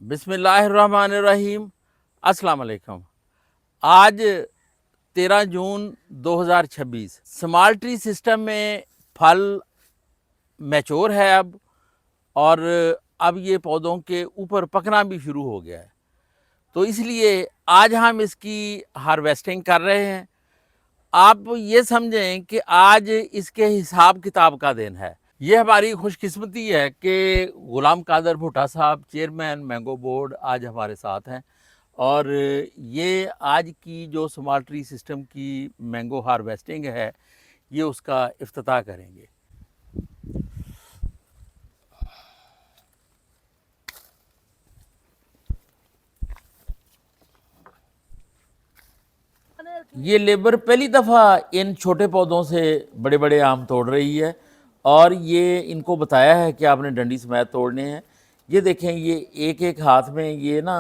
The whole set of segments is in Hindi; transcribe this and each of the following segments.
बिस्मिल्लाहिर्रहमानिर्रहीम। अस्सलाम वालेकुम। आज 13 जून 2026। स्मॉल ट्री सिस्टम में फल मैच्योर है और अब ये पौधों के ऊपर पकना भी शुरू हो गया है, तो इसलिए आज हम इसकी हार्वेस्टिंग कर रहे हैं। आप ये समझें कि आज इसके हिसाब किताब का दिन है। ये हमारी खुशकिस्मती है कि गुलाम कादर भुट्टा साहब, चेयरमैन मैंगो बोर्ड, आज हमारे साथ हैं और ये आज की जो स्मॉल ट्री सिस्टम की मैंगो हार्वेस्टिंग है, ये उसका इफ्तिताह करेंगे। ये लेबर पहली दफ़ा इन छोटे पौधों से बड़े बड़े आम तोड़ रही है और ये इनको बताया है कि आपने डंडी समेत तोड़ने हैं। ये देखें, ये एक एक हाथ में ये ना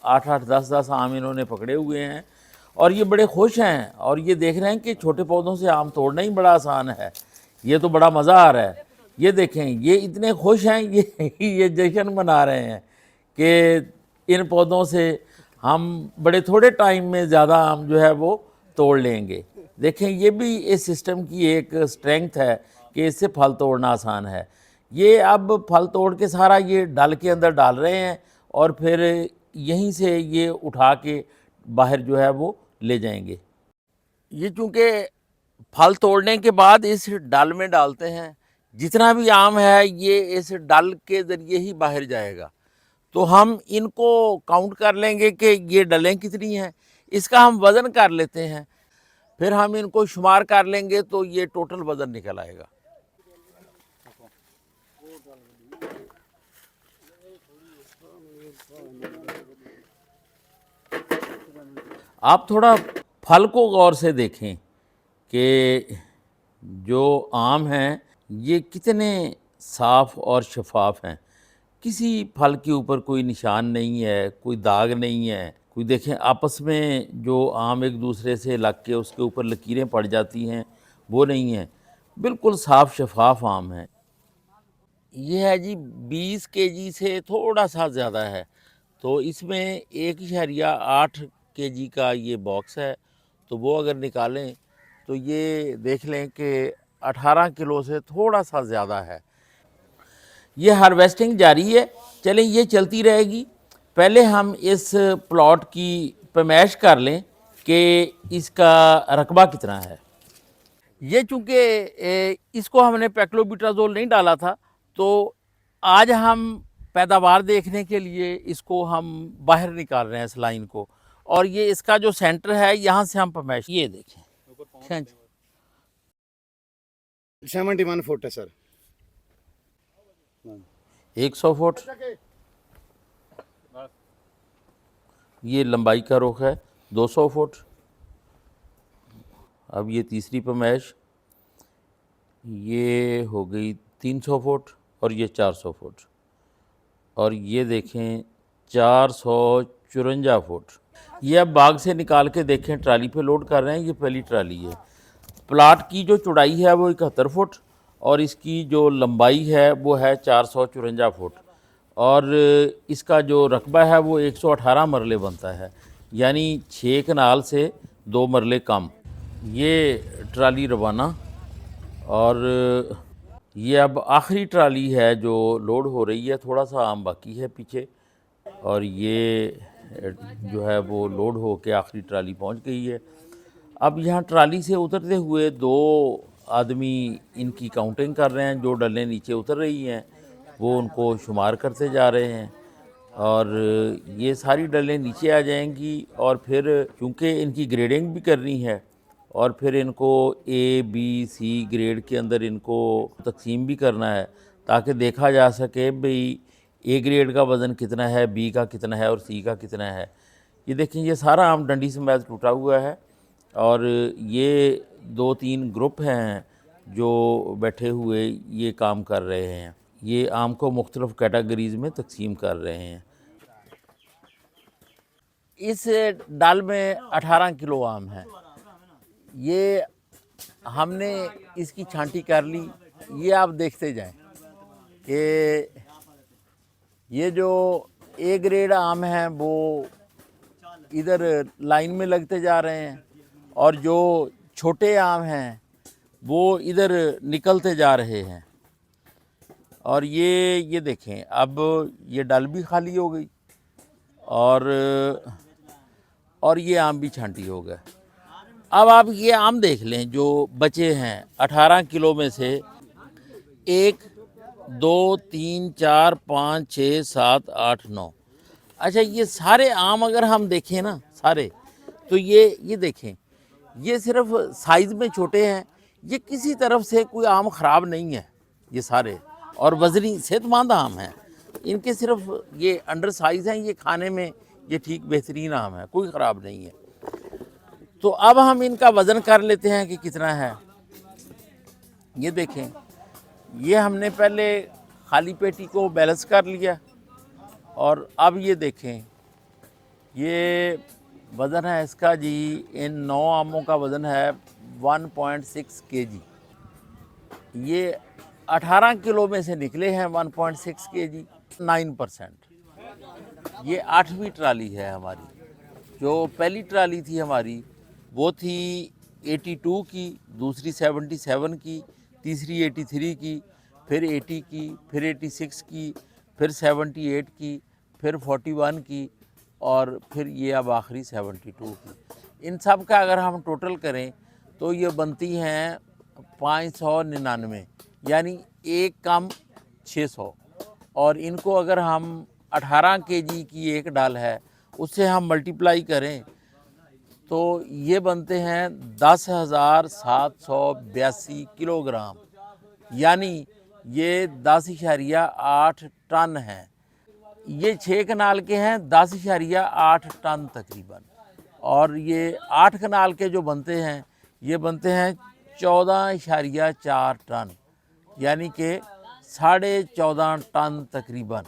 8-8, 10-10 आम इन्होंने पकड़े हुए हैं और ये बड़े खुश हैं और ये देख रहे हैं कि छोटे पौधों से आम तोड़ना ही बड़ा आसान है। ये तो बड़ा मज़ा आ रहा है। ये देखें, ये इतने खुश हैं, ये जश्न मना रहे हैं कि इन पौधों से हम बड़े थोड़े टाइम में ज़्यादा आम जो है वो तोड़ लेंगे। देखें, ये भी इस सिस्टम की एक स्ट्रेंथ है कि इससे फल तोड़ना आसान है। ये अब फल तोड़ के सारा ये डल के अंदर डाल रहे हैं और फिर यहीं से ये उठा के बाहर जो है वो ले जाएंगे। ये चूँकि फल तोड़ने के बाद इस डल में डालते हैं, जितना भी आम है ये इस डल के ज़रिए ही बाहर जाएगा। तो हम इनको काउंट कर लेंगे कि ये डलें कितनी हैं, इसका हम वज़न कर लेते हैं, फिर हम इनको शुमार कर लेंगे तो ये टोटल वज़न निकल आएगा। आप थोड़ा फल को गौर से देखें कि जो आम हैं ये कितने साफ़ और शफाफ हैं। किसी फल के ऊपर कोई निशान नहीं है, कोई दाग नहीं है। कोई देखें, आपस में जो आम एक दूसरे से लग के उसके ऊपर लकीरें पड़ जाती हैं, वो नहीं है। बिल्कुल साफ़ शफाफ आम है। ये है जी 20 केजी से थोड़ा सा ज़्यादा है, तो इसमें 1.8 केजी का ये बॉक्स है, तो वो अगर निकालें तो ये देख लें कि 18 किलो से थोड़ा सा ज़्यादा है। ये हार्वेस्टिंग जारी है, चलें ये चलती रहेगी। पहले हम इस प्लॉट की पैमाइश कर लें कि इसका रकबा कितना है। ये चूँकि इसको हमने पेक्लोबिटाजोल नहीं डाला था, तो आज हम पैदावार देखने के लिए इसको हम बाहर निकाल रहे हैं इस लाइन को, और ये इसका जो सेंटर है यहाँ से हम पैमाइश, ये देखें, 71 फुट है सर। 100 फुट ये लंबाई का रुख है, 200 फुट। अब ये तीसरी पैमाइश, ये हो गई 300 फुट और ये 400 फुट, और ये देखें 454 फुट। ये अब बाग से निकाल के देखें, ट्राली पे लोड कर रहे हैं। ये पहली ट्राली है। प्लाट की जो चौड़ाई है वो 71 फुट और इसकी जो लंबाई है वो है 454 फुट, और इसका जो रकबा है वो 118 मरले बनता है, यानी 6 कनाल से 2 मरले कम। ये ट्राली रवाना, और ये अब आखिरी ट्राली है जो लोड हो रही है। थोड़ा सा आम बाकी है पीछे, और ये जो है वो लोड हो के आखिरी ट्राली पहुंच गई है। अब यहाँ ट्राली से उतरते हुए 2 आदमी इनकी काउंटिंग कर रहे हैं। जो डलें नीचे उतर रही हैं वो उनको शुमार करते जा रहे हैं, और ये सारी डलें नीचे आ जाएंगी, और फिर चूँकि इनकी ग्रेडिंग भी करनी है और फिर इनको A, B, C ग्रेड के अंदर इनको तकसीम भी करना है, ताकि देखा जा सके भाई A ग्रेड का वज़न कितना है, B का कितना है और C का कितना है। ये देखें, ये सारा आम डंडी से मैच टूटा हुआ है, और ये 2-3 ग्रुप हैं जो बैठे हुए ये काम कर रहे हैं। ये आम को मुख्तलिफ़ कैटेगरीज़ में तकसीम कर रहे हैं। इस डाल में 18 किलो आम है। ये हमने इसकी छांटी कर ली। ये आप देखते जाएं कि ये जो ए ग्रेड आम हैं वो इधर लाइन में लगते जा रहे हैं और जो छोटे आम हैं वो इधर निकलते जा रहे हैं। और ये देखें, अब ये डल भी खाली हो गई और ये आम भी छांटी हो गए। अब आप ये आम देख लें जो बचे हैं 18 किलो में से 1 2 3 4 5 6 7 8 9। अच्छा, ये सारे आम अगर हम देखें ना सारे, तो ये देखें, ये सिर्फ साइज़ में छोटे हैं, ये किसी तरफ से कोई आम ख़राब नहीं है ये सारे, और वज़नी सेहतमंद आम हैं। इनके सिर्फ ये अंडर साइज़ हैं, ये खाने में ये ठीक बेहतरीन आम है, कोई ख़राब नहीं है। तो अब हम इनका वज़न कर लेते हैं कि कितना है। ये देखें, ये हमने पहले खाली पेटी को बैलेंस कर लिया और अब ये देखें, ये वज़न है इसका जी, इन 9 आमों का वज़न है 1.6 केजी। ये 18 किलो में से निकले हैं 1.6 केजी, 9%। ये 8वीं ट्राली है हमारी। जो पहली ट्राली थी हमारी वो थी 82 की, दूसरी 77 की, तीसरी 83 की, फिर 80 की, फिर 86 की, फिर 78 की, फिर 41 की और फिर ये अब आखिरी 72 की। इन सब का अगर हम टोटल करें तो ये बनती हैं 599, यानी एक कम 600। और इनको अगर हम 18 केजी की एक डाल है उससे हम मल्टीप्लाई करें तो ये बनते हैं 10,782 किलोग्राम, यानी ये 10.8 टन हैं। ये 6 कनाल के हैं 10.8 टन तकरीबन, और ये 8 कनाल के जो बनते हैं ये बनते हैं 14.4 टन, यानी कि 14.5 टन तकरीबन।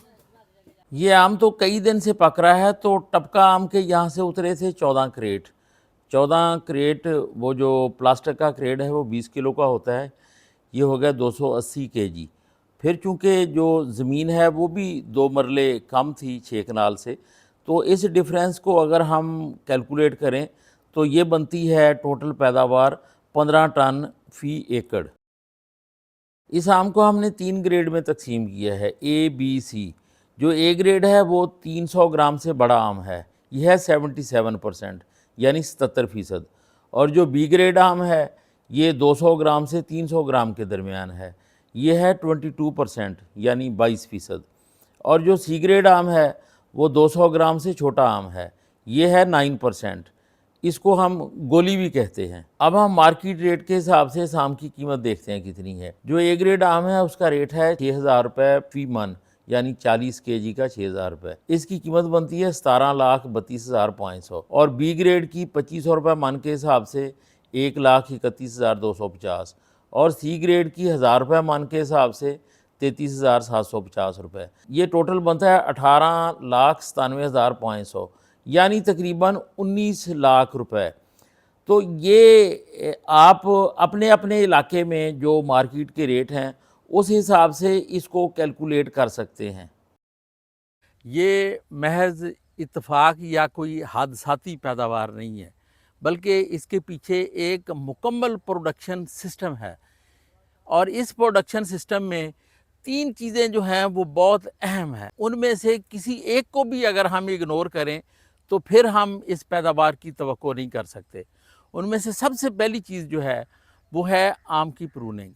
ये आम तो कई दिन से पक रहा है, तो टपका आम के यहाँ से उतरे थे 14 क्रेट। 14 क्रेट, वो जो प्लास्टिक का क्रेट है वो 20 किलो का होता है, ये हो गया 280 केजी। फिर चूँकि जो ज़मीन है वो भी 2 मरले कम थी 6 कनाल से, तो इस डिफरेंस को अगर हम कैलकुलेट करें तो ये बनती है टोटल पैदावार 15 टन फ़ी एकड़। इस आम को हमने 3 ग्रेड में तकसीम किया है, ए बी सी। जो ए ग्रेड है वो 300 ग्राम से बड़ा आम है, यह है 77%, यानी 77%। और जो बी ग्रेड आम है ये 200 ग्राम से 300 ग्राम के दरमियान है, ये है 22%, यानी 22%। और जो सी ग्रेड आम है वो 200 ग्राम से छोटा आम है, ये है 9%। इसको हम गोली भी कहते हैं। अब हम मार्केट रेट के हिसाब से इस आम की कीमत देखते हैं कितनी है। जो ए ग्रेड आम है उसका रेट है 6,000 रुपये फ़ी मन, यानी 40 केजी का 6,000 रुपये। इसकी कीमत बनती है 17,32,500। और बी ग्रेड की 2,500 रुपये मन के हिसाब से 1,31,250। और सी ग्रेड की 1,000 रुपये मन के हिसाब से 33,750 रुपये। ये टोटल बनता है 18,97,500, यानी तकरीबन 19 लाख रुपए। तो ये आप अपने अपने इलाके में जो मार्केट के रेट हैं उस हिसाब से इसको कैलकुलेट कर सकते हैं। ये महज इत्तेफाक या कोई हादसाती पैदावार नहीं है, बल्कि इसके पीछे एक मुकम्मल प्रोडक्शन सिस्टम है। और इस प्रोडक्शन सिस्टम में 3 चीज़ें जो हैं वो बहुत अहम हैं। उनमें से किसी एक को भी अगर हम इग्नोर करें तो फिर हम इस पैदावार की तवक्को नहीं कर सकते। उनमें से सबसे पहली चीज़ जो है वो है आम की प्रूनिंग।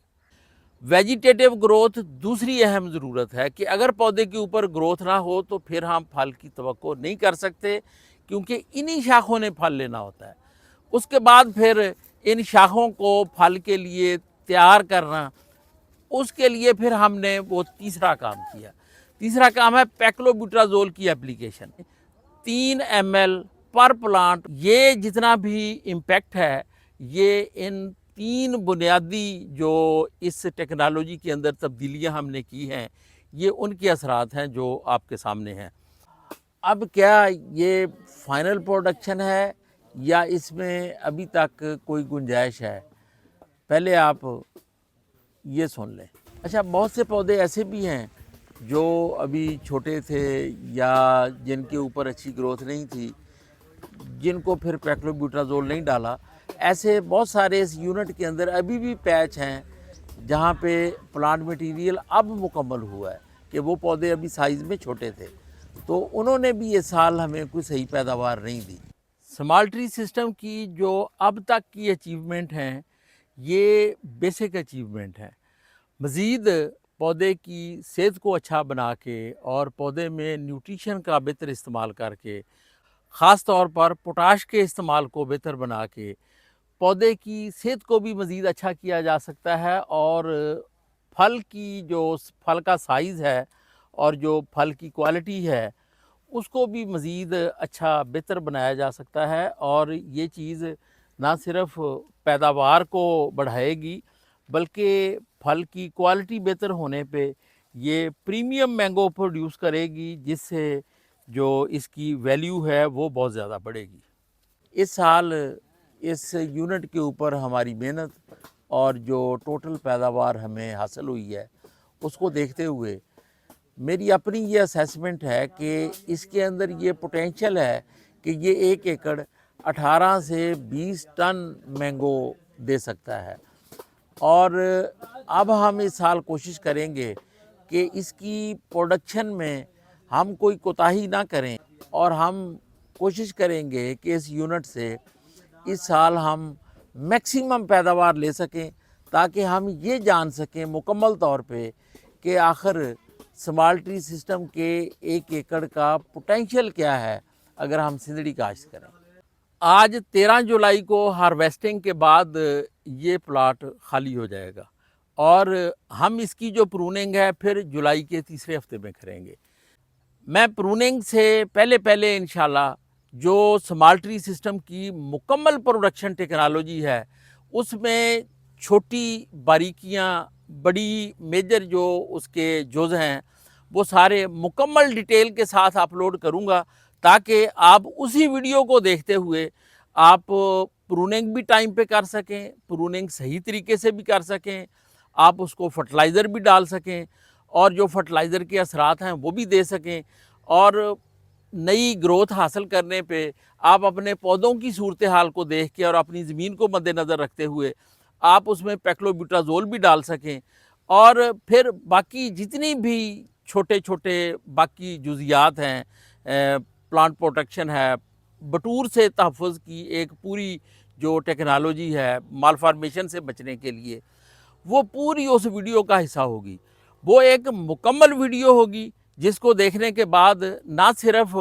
वेजिटेटिव ग्रोथ दूसरी अहम ज़रूरत है कि अगर पौधे के ऊपर ग्रोथ ना हो तो फिर हम फल की तवक्को नहीं कर सकते, क्योंकि इन्हीं शाखों ने फल लेना होता है। उसके बाद फिर इन शाखों को फल के लिए तैयार करना, उसके लिए फिर हमने वो तीसरा काम किया। तीसरा काम है पैक्लोब्यूटाजोल की एप्लीकेशन। 3 ml पर प्लांट। ये जितना भी इम्पैक्ट है ये इन 3 बुनियादी जो इस टेक्नोलॉजी के अंदर तब्दीलियां हमने की हैं ये उनके असरात हैं जो आपके सामने हैं। अब क्या ये फाइनल प्रोडक्शन है या इसमें अभी तक कोई गुंजाइश है, पहले आप ये सुन लें। अच्छा, बहुत से पौधे ऐसे भी हैं जो अभी छोटे थे या जिनके ऊपर अच्छी ग्रोथ नहीं थी, जिनको फिर पैक्लोब्यूटाजोल नहीं डाला, ऐसे बहुत सारे इस यूनिट के अंदर अभी भी पैच हैं जहाँ पे प्लांट मटेरियल अब मुकम्मल हुआ है कि वो पौधे अभी साइज़ में छोटे थे, तो उन्होंने भी ये साल हमें कोई सही पैदावार नहीं दी। स्मॉल ट्री सिस्टम की जो अब तक की अचीवमेंट हैं, ये बेसिक अचीवमेंट हैं। मज़ीद पौधे की सेहत को अच्छा बना के और पौधे में न्यूट्रिशन का बेहतर इस्तेमाल करके, ख़ास तौर पर पोटाश के इस्तेमाल को बेहतर बना के पौधे की सेहत को भी मज़ीद अच्छा किया जा सकता है और फल की जो फल का साइज़ है और जो फल की क्वालिटी है उसको भी मज़ीद अच्छा बेहतर बनाया जा सकता है। और ये चीज़ ना सिर्फ पैदावार को बढ़ाएगी बल्कि फल की क्वालिटी बेहतर होने पे ये प्रीमियम मैंगो प्रोड्यूस करेगी, जिससे जो इसकी वैल्यू है वो बहुत ज़्यादा बढ़ेगी। इस साल इस यूनिट के ऊपर हमारी मेहनत और जो टोटल पैदावार हमें हासिल हुई है उसको देखते हुए मेरी अपनी ये असेसमेंट है कि इसके अंदर ये पोटेंशियल है कि ये 1 एकड़ 18 से 20 टन मैंगो दे सकता है। और अब हम इस साल कोशिश करेंगे कि इसकी प्रोडक्शन में हम कोई कोताही ना करें और हम कोशिश करेंगे कि इस यूनिट से इस साल हम मैक्सिमम पैदावार ले सकें, ताकि हम ये जान सकें मुकम्मल तौर पे कि आखिर स्मॉल ट्री सिस्टम के 1 एकड़ का पोटेंशियल क्या है अगर हम सिंदड़ी काश्त करें। आज 13 जुलाई को हार्वेस्टिंग के बाद ये प्लाट खाली हो जाएगा और हम इसकी जो प्रूनिंग है फिर जुलाई के तीसरे हफ्ते में करेंगे। मैं प्रूनिंग से पहले इंशाल्लाह जो स्मॉल ट्री सिस्टम की मुकम्मल प्रोडक्शन टेक्नोलॉजी है उसमें छोटी बारीकियां, बड़ी मेजर जो उसके जुज़ हैं वो सारे मुकम्मल डिटेल के साथ अपलोड करूंगा, ताकि आप उसी वीडियो को देखते हुए आप प्रूनिंग भी टाइम पे कर सकें, प्रूनिंग सही तरीके से भी कर सकें, आप उसको फर्टिलाइज़र भी डाल सकें और जो फर्टिलाइज़र के असरात हैं वो भी दे सकें। और नई ग्रोथ हासिल करने पे आप अपने पौधों की सूरत हाल को देख के और अपनी ज़मीन को मद्देनज़र रखते हुए आप उसमें पैक्लोब्यूटाजोल भी डाल सकें और फिर बाकी जितनी भी छोटे छोटे बाकी जुज़ियात हैं, प्लांट प्रोटेक्शन है, बटूर से तहफ़्फ़ुज़ की एक पूरी जो टेक्नोलॉजी है मालफॉर्मेशन से बचने के लिए, वो पूरी उस वीडियो का हिस्सा होगी। वो एक मुकम्मल वीडियो होगी जिसको देखने के बाद ना सिर्फ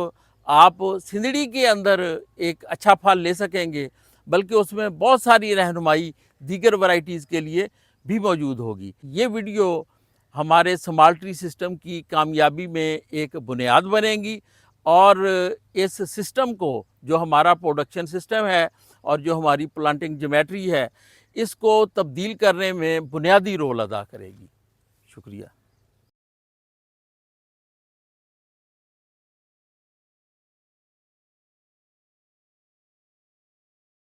आप सिंदड़ी के अंदर एक अच्छा फल ले सकेंगे बल्कि उसमें बहुत सारी रहनुमाई दीगर वैरायटीज़ के लिए भी मौजूद होगी। ये वीडियो हमारे स्मॉल ट्री सिस्टम की कामयाबी में एक बुनियाद बनेगी और इस सिस्टम को, जो हमारा प्रोडक्शन सिस्टम है और जो हमारी प्लांटिंग ज्योमेट्री है, इसको तब्दील करने में बुनियादी रोल अदा करेगी। शुक्रिया।